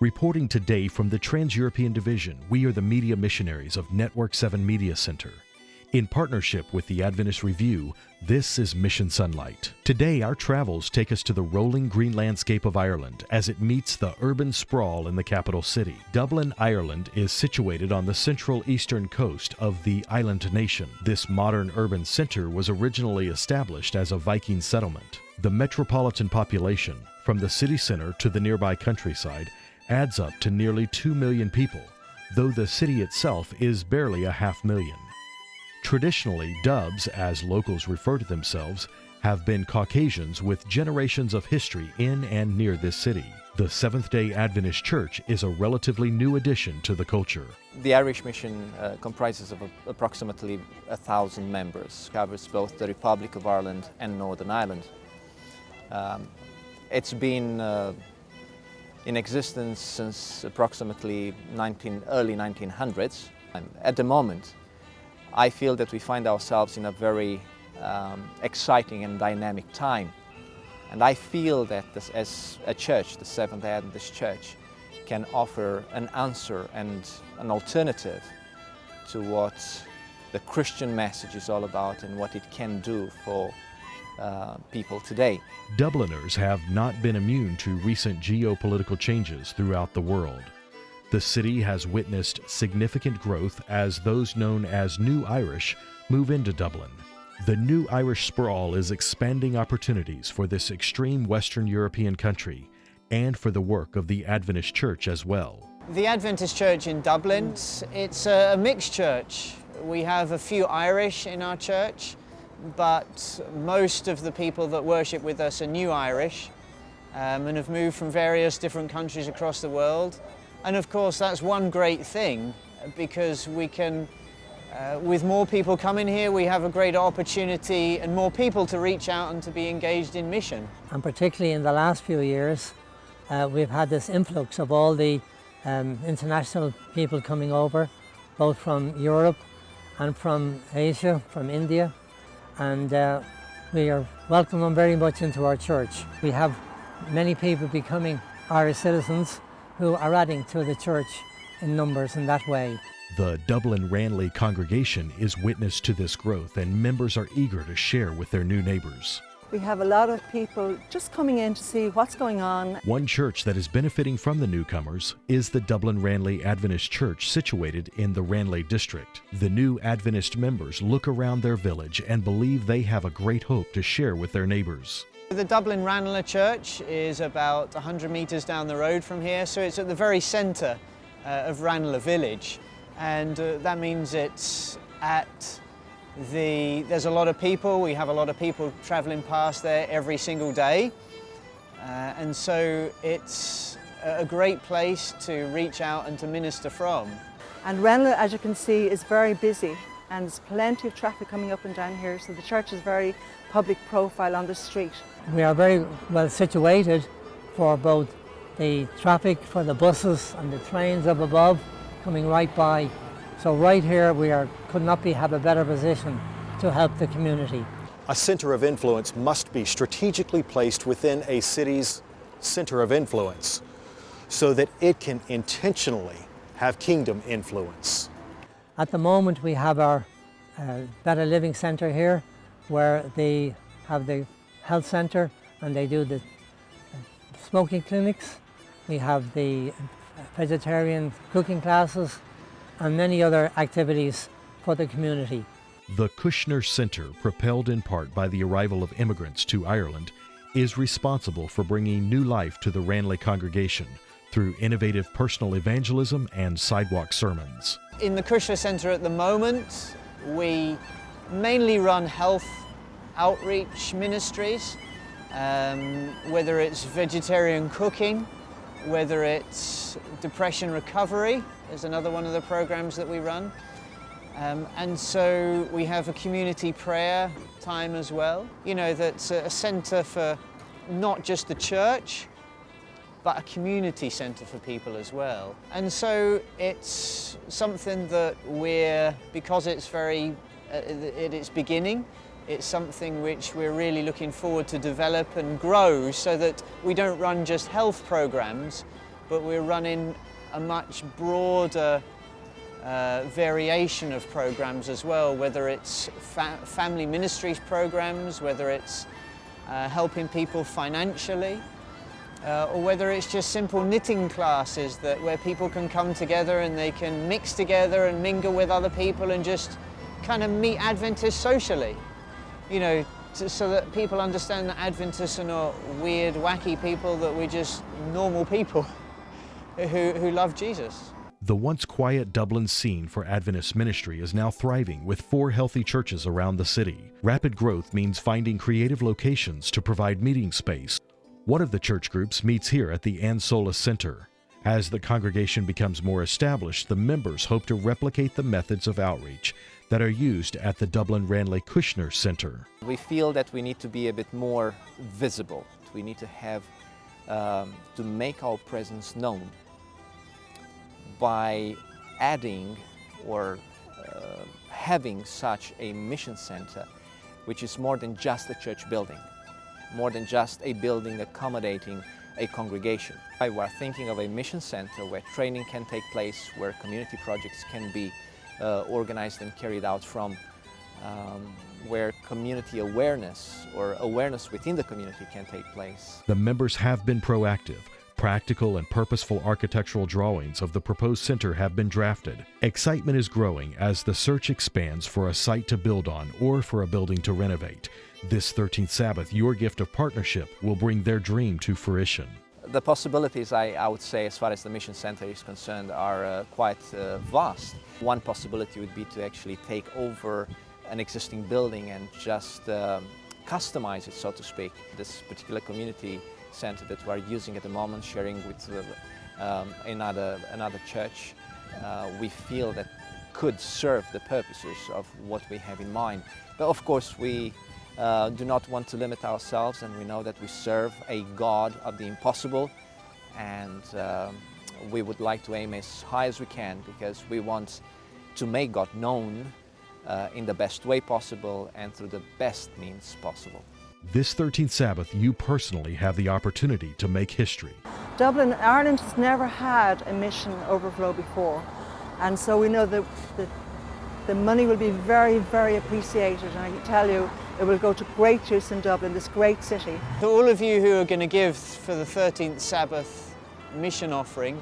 Reporting today from the Trans-European Division, we are the media missionaries of Network 7 Media Center. In partnership with the Adventist Review, this is Mission Sonlight. Today, our travels take us to the rolling green landscape of Ireland as it meets the urban sprawl in the capital city. Dublin, Ireland is situated on the central eastern coast of the island nation. This modern urban center was originally established as a Viking settlement. The metropolitan population, from the city center to the nearby countryside, adds up to nearly 2 million people, though the city itself is barely 500,000. Traditionally, Dubs, as locals refer to themselves, have been Caucasians with generations of history in and near this city. The Seventh-day Adventist Church is a relatively new addition to the culture. The Irish Mission comprises of approximately 1,000 members, covers both the Republic of Ireland and Northern Ireland. It's been in existence since approximately early 1900s. And at the moment, I feel that we find ourselves in a very exciting and dynamic time. And I feel that as a church, the Seventh-day Adventist Church, can offer an answer and an alternative to what the Christian message is all about and what it can do for people today. Dubliners have not been immune to recent geopolitical changes throughout the world. The city has witnessed significant growth as those known as New Irish move into Dublin. The New Irish sprawl is expanding opportunities for this extreme Western European country and for the work of the Adventist Church as well. The Adventist Church in Dublin, it's a mixed church. We have a few Irish in our church, but most of the people that worship with us are New Irish and have moved from various different countries across the world. And of course, that's one great thing, because we can, with more people coming here, we have a great opportunity and more people to reach out and to be engaged in mission. And particularly in the last few years, we've had this influx of all the international people coming over, both from Europe and from Asia, from India. And we are welcome them very much into our church. We have many people becoming Irish citizens who are adding to the church in numbers in that way. The Dublin Ranelagh congregation is witness to this growth, and members are eager to share with their new neighbors. We have a lot of people just coming in to see what's going on. One church that is benefiting from the newcomers is the Dublin Ranelagh Adventist Church, situated in the Ranelagh district. The new Adventist members look around their village and believe they have a great hope to share with their neighbors. The Dublin Ranelagh Church is about 100 metres down the road from here, so it's at the very centre of Ranelagh village, and that means it's at there's a lot of people. We have a lot of people travelling past there every single day, and so it's a great place to reach out and to minister from. And Ranelagh, as you can see, is very busy, and there's plenty of traffic coming up and down here, so the church is very public profile on the street. We are very well situated for both the traffic, for the buses and the trains up above coming right by. So right here could not have a better position to help the community. A center of influence must be strategically placed within a city's center of influence so that it can intentionally have kingdom influence. At the moment we have our Better Living Centre here, where they have the health centre and they do the smoking clinics. We have the vegetarian cooking classes and many other activities for the community. The Kushner Center, propelled in part by the arrival of immigrants to Ireland, is responsible for bringing new life to the Ranelagh congregation through innovative personal evangelism and sidewalk sermons. In the Kushner Center at the moment, we mainly run health outreach ministries, whether it's vegetarian cooking, whether it's depression recovery is another one of the programs that we run. And so we have a community prayer time as well. You know, that's a centre for not just the church, but a community centre for people as well. And so it's something that because it's at its beginning, it's something which we're really looking forward to develop and grow so that we don't run just health programs, but we're running a much broader variation of programs as well, whether it's family ministries programs, whether it's helping people financially, or whether it's just simple knitting classes where people can come together and they can mix together and mingle with other people and just kind of meet Adventists socially, you know, so that people understand that Adventists are not weird, wacky people, that we're just normal people who love Jesus. The once quiet Dublin scene for Adventist ministry is now thriving with 4 healthy churches around the city. Rapid growth means finding creative locations to provide meeting space. One of the church groups meets here at the Ann Solis Center. As the congregation becomes more established, the members hope to replicate the methods of outreach that are used at the Dublin Ranelagh Kushner Center. We feel that we need to be a bit more visible. We need to have, to make our presence known by adding or having such a mission center, which is more than just a church building, more than just a building accommodating a congregation. We're thinking of a mission center where training can take place, where community projects can be organized and carried out from, where community awareness or awareness within the community can take place. The members have been proactive. Practical and purposeful architectural drawings of the proposed center have been drafted. Excitement is growing as the search expands for a site to build on or for a building to renovate. This 13th Sabbath, your gift of partnership will bring their dream to fruition. The possibilities, I would say, as far as the mission center is concerned, are quite vast. One possibility would be to actually take over an existing building and just customize it, so to speak. This particular community center that we're using at the moment, sharing with another church, we feel that could serve the purposes of what we have in mind. But of course, we do not want to limit ourselves, and we know that we serve a God of the impossible, and we would like to aim as high as we can, because we want to make God known in the best way possible and through the best means possible. This 13th Sabbath, you personally have the opportunity to make history. Dublin, Ireland has never had a mission overflow before, and so we know that the money will be very, very appreciated, and I can tell you it will go to great use in Dublin, this great city. To all of you who are going to give for the 13th Sabbath mission offering,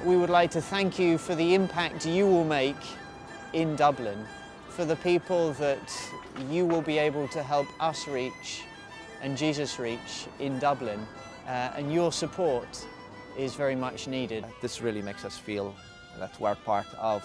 we would like to thank you for the impact you will make in Dublin, for the people that you will be able to help us reach and Jesus reach in Dublin, and your support is very much needed. This really makes us feel that we're part of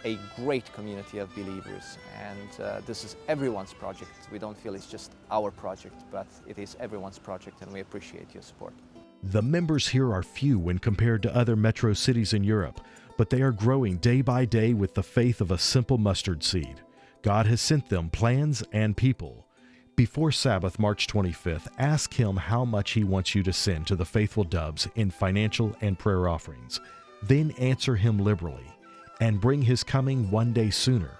a great community of believers, and this is everyone's project. We don't feel it's just our project, but it is everyone's project, and we appreciate your support. The members here are few when compared to other metro cities in Europe, but they are growing day by day with the faith of a simple mustard seed. God has sent them plans and people. Before Sabbath, March 25th, ask Him how much He wants you to send to the faithful Dubs in financial and prayer offerings. Then answer Him liberally and bring His coming one day sooner.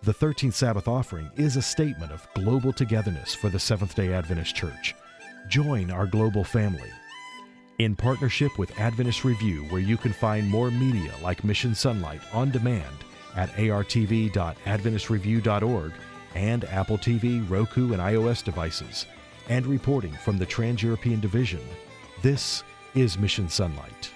The 13th Sabbath offering is a statement of global togetherness for the Seventh-day Adventist Church. Join our global family. In partnership with Adventist Review, where you can find more media like Mission Sonlight on demand at artv.adventistreview.org and Apple TV, Roku, and iOS devices, and reporting from the Trans-European Division, this is Mission Sonlight.